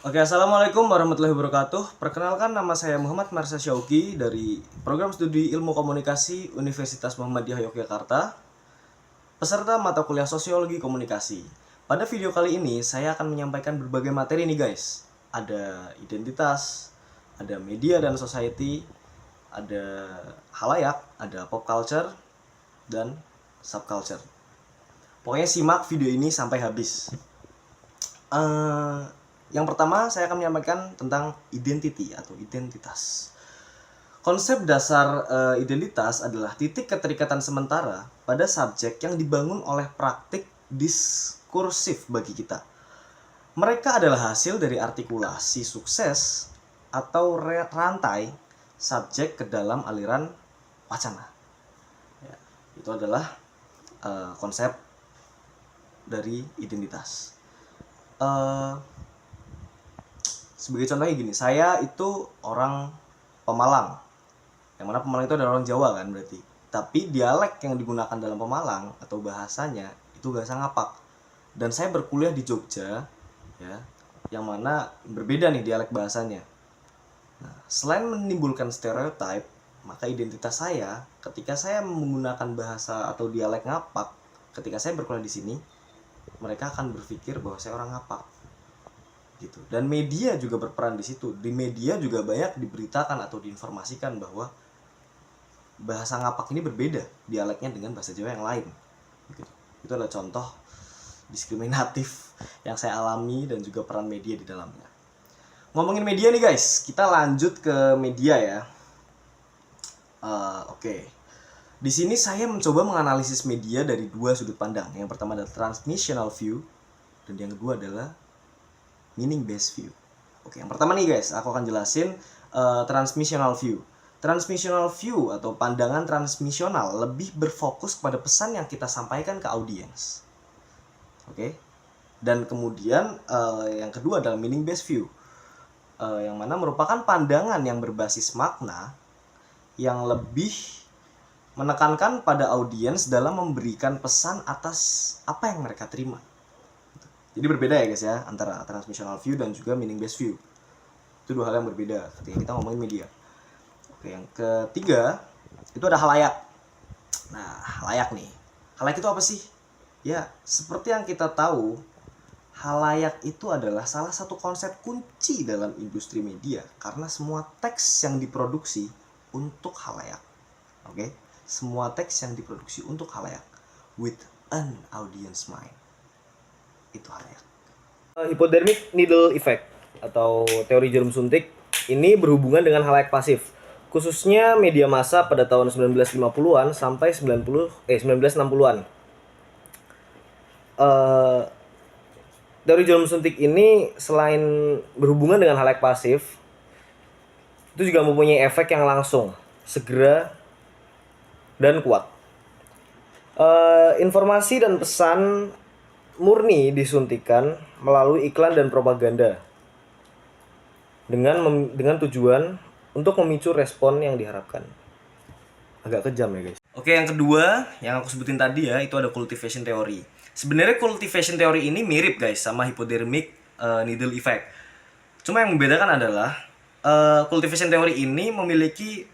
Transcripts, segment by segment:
Oke, assalamualaikum warahmatullahi wabarakatuh. Perkenalkan, nama saya Muhammad Marsha Syauki dari Program Studi Ilmu Komunikasi Universitas Muhammadiyah Yogyakarta, peserta mata kuliah Sosiologi Komunikasi. Pada video kali ini, saya akan menyampaikan berbagai materi nih guys. Ada identitas, ada media dan society, ada halayak, ada pop culture, dan subculture. Pokoknya simak video ini sampai habis. Yang pertama saya akan menyampaikan tentang identity atau identitas. Konsep dasar identitas adalah titik keterikatan sementara pada subjek yang dibangun oleh praktik diskursif bagi kita. Mereka adalah hasil dari artikulasi sukses atau rantai subjek ke dalam aliran wacana. Ya, itu adalah konsep dari identitas. Sebagai contohnya gini, saya itu orang Pemalang, yang mana Pemalang itu adalah orang Jawa kan berarti. Tapi dialek yang digunakan dalam Pemalang atau bahasanya itu bahasa Ngapak. Dan saya berkuliah di Jogja, ya, yang mana berbeda nih dialek bahasanya. Nah, selain menimbulkan stereotip, maka identitas saya ketika saya menggunakan bahasa atau dialek Ngapak, ketika saya berkuliah di sini, mereka akan berpikir bahwa saya orang Ngapak. Gitu. Dan media juga berperan di situ. Di media juga banyak diberitakan atau diinformasikan bahwa bahasa Ngapak ini berbeda dialeknya dengan bahasa Jawa yang lain. Gitu. Itu adalah contoh diskriminatif yang saya alami dan juga peran media di dalamnya. Ngomongin media nih guys, kita lanjut ke media ya. Oke. Di sini saya mencoba menganalisis media dari dua sudut pandang. Yang pertama adalah transmissional view dan yang kedua adalah meaning based view. Oke, yang pertama nih guys, aku akan jelasin transmissional view. Transmissional view atau pandangan transmisional lebih berfokus pada pesan yang kita sampaikan ke audiens. Oke. Dan kemudian yang kedua adalah meaning based view. Yang mana merupakan pandangan yang berbasis makna yang lebih menekankan pada audiens dalam memberikan pesan atas apa yang mereka terima. Jadi berbeda ya guys ya, antara transmissional view dan juga meaning based view. Itu dua hal yang berbeda ketika kita ngomongin media. Oke, yang ketiga itu ada halayak. Nah, halayak nih. Halayak itu apa sih? Ya, seperti yang kita tahu, halayak itu adalah salah satu konsep kunci dalam industri media karena semua teks yang diproduksi untuk halayak. Oke? Semua teks yang diproduksi untuk halayak with an audience mind. Itu halayak. Hypodermic needle effect atau teori jarum suntik ini berhubungan dengan halayak pasif, khususnya media massa pada tahun 1950-an sampai 1960-an. Teori jarum suntik ini selain berhubungan dengan halayak pasif, itu juga mempunyai efek yang langsung, segera, dan kuat. Informasi dan pesan murni disuntikan melalui iklan dan propaganda dengan tujuan untuk memicu respon yang diharapkan. Agak kejam ya guys. Oke, yang kedua yang aku sebutin tadi ya, itu ada cultivation theory. Sebenarnya cultivation theory ini mirip guys sama hypodermic needle effect. Cuma yang membedakan adalah cultivation theory ini memiliki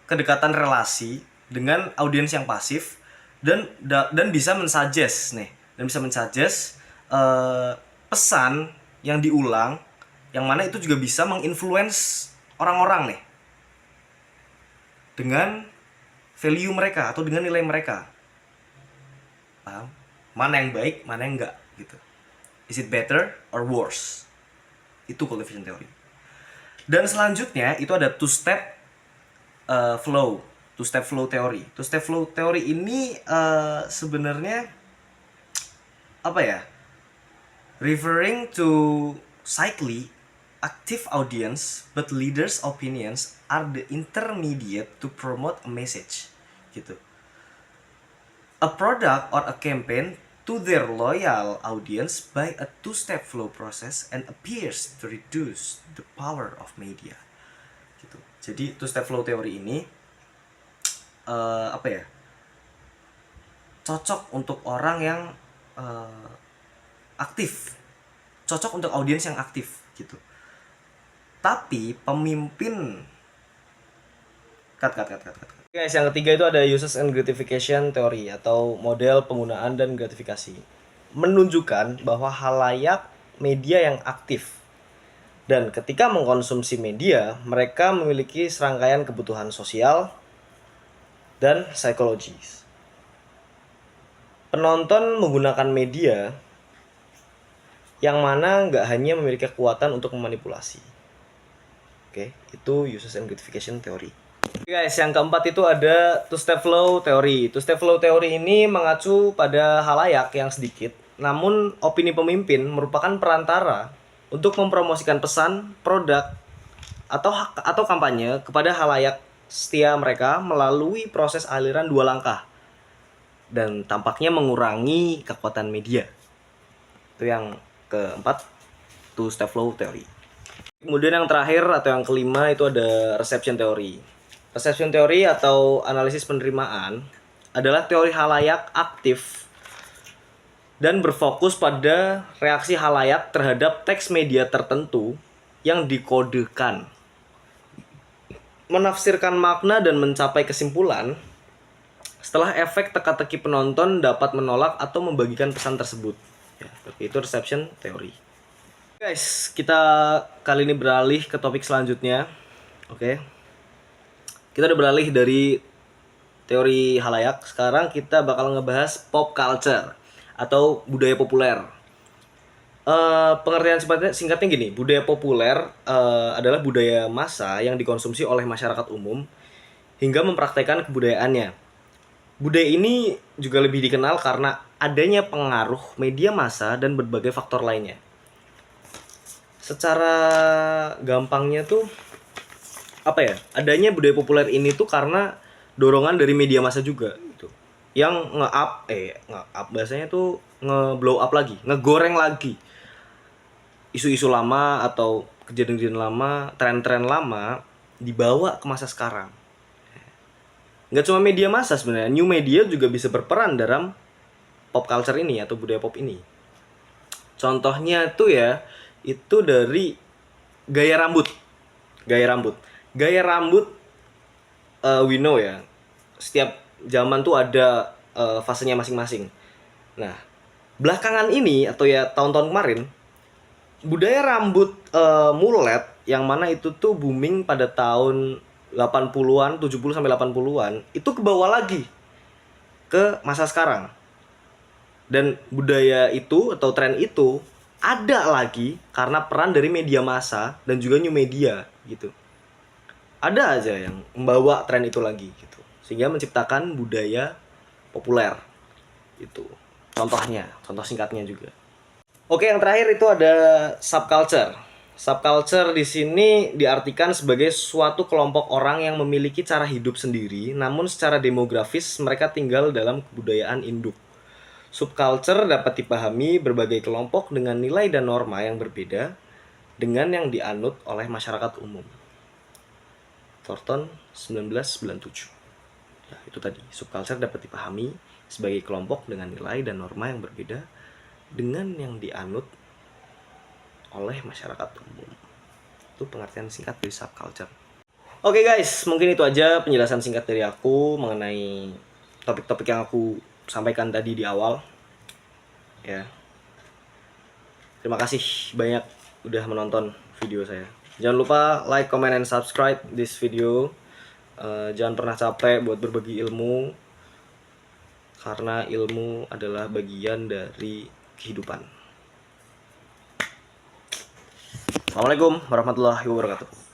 kedekatan relasi dengan audiens yang pasif dan bisa mensuggest nih. Dan bisa mensuggest pesan yang diulang, yang mana itu juga bisa menginfluence orang-orang nih dengan value mereka atau dengan nilai mereka. Paham? Mana yang baik, mana yang enggak gitu. Is it better or worse? Itu cultivation theory. Dan selanjutnya itu ada two-step flow, two-step flow theory. Two-step flow theory ini sebenarnya apa ya? Referring to cyclically active audience, but leaders' opinions are the intermediate to promote a message. Gitu. A product or a campaign to their loyal audience by a two-step flow process and appears to reduce the power of media. Gitu. Jadi two-step flow theory ini apa ya? Cocok untuk orang yang aktif cocok untuk audiens yang aktif gitu. Tapi pemimpin Guys, yang ketiga itu ada uses and gratification theory atau model penggunaan dan gratifikasi. Menunjukkan bahwa halayak media yang aktif dan ketika mengkonsumsi media, mereka memiliki serangkaian kebutuhan sosial dan psikologis. Penonton menggunakan media yang mana nggak hanya memiliki kekuatan untuk memanipulasi. Oke, itu uses and gratification theory. Guys, yang keempat itu ada two-step flow theory. Two-step flow theory ini mengacu pada halayak yang sedikit, namun opini pemimpin merupakan perantara untuk mempromosikan pesan, produk, atau kampanye kepada halayak setia mereka melalui proses aliran dua langkah dan tampaknya mengurangi kekuatan media. Itu yang keempat, two-step flow theory. Kemudian yang terakhir atau yang kelima itu ada reception theory. Reception theory atau analisis penerimaan adalah teori halayak aktif dan berfokus pada reaksi halayak terhadap teks media tertentu yang dikodekan. Menafsirkan makna dan mencapai kesimpulan setelah efek teka-teki penonton dapat menolak atau membagikan pesan tersebut. Ya, itu reception theory. Guys, kita kali ini beralih ke topik selanjutnya. Oke. Kita udah beralih dari teori halayak. Sekarang kita bakal ngebahas pop culture atau budaya populer. Pengertian singkatnya gini, budaya populer adalah budaya massa yang dikonsumsi oleh masyarakat umum hingga mempraktekkan kebudayaannya. Budaya ini juga lebih dikenal karena adanya pengaruh media massa dan berbagai faktor lainnya. Secara gampangnya tuh adanya budaya populer ini tuh karena dorongan dari media massa juga gitu. Yang nge-up bahasanya tuh nge-blow up lagi, ngegoreng lagi isu-isu lama atau kejadian-kejadian lama, tren-tren lama dibawa ke masa sekarang. Nggak cuma media massa sebenarnya, new media juga bisa berperan dalam pop culture ini atau budaya pop ini. Contohnya tuh ya, itu dari gaya rambut. Gaya rambut we know ya, setiap zaman tuh ada fasenya masing-masing. Nah, belakangan ini atau ya tahun-tahun kemarin, budaya rambut mullet yang mana itu tuh booming pada tahun 80-an, 70 sampai 80-an, itu kebawa lagi ke masa sekarang. Dan budaya itu atau tren itu ada lagi karena peran dari media massa dan juga new media gitu. Ada aja yang membawa tren itu lagi gitu, sehingga menciptakan budaya populer itu. Contoh singkatnya juga. Oke, yang terakhir itu ada subculture. Subculture di sini diartikan sebagai suatu kelompok orang yang memiliki cara hidup sendiri, namun secara demografis mereka tinggal dalam kebudayaan induk. Subculture dapat dipahami berbagai kelompok dengan nilai dan norma yang berbeda dengan yang dianut oleh masyarakat umum. Thornton 1997. Nah, itu tadi, subculture dapat dipahami sebagai kelompok dengan nilai dan norma yang berbeda dengan yang dianut oleh masyarakat umum. Itu pengertian singkat dari subculture. Oke guys, mungkin itu aja penjelasan singkat dari aku mengenai topik-topik yang aku sampaikan tadi di awal. Ya. Terima kasih banyak udah menonton video saya. Jangan lupa like, comment, and subscribe this video. Jangan pernah capek buat berbagi ilmu, karena ilmu adalah bagian dari kehidupan. Assalamualaikum warahmatullahi wabarakatuh.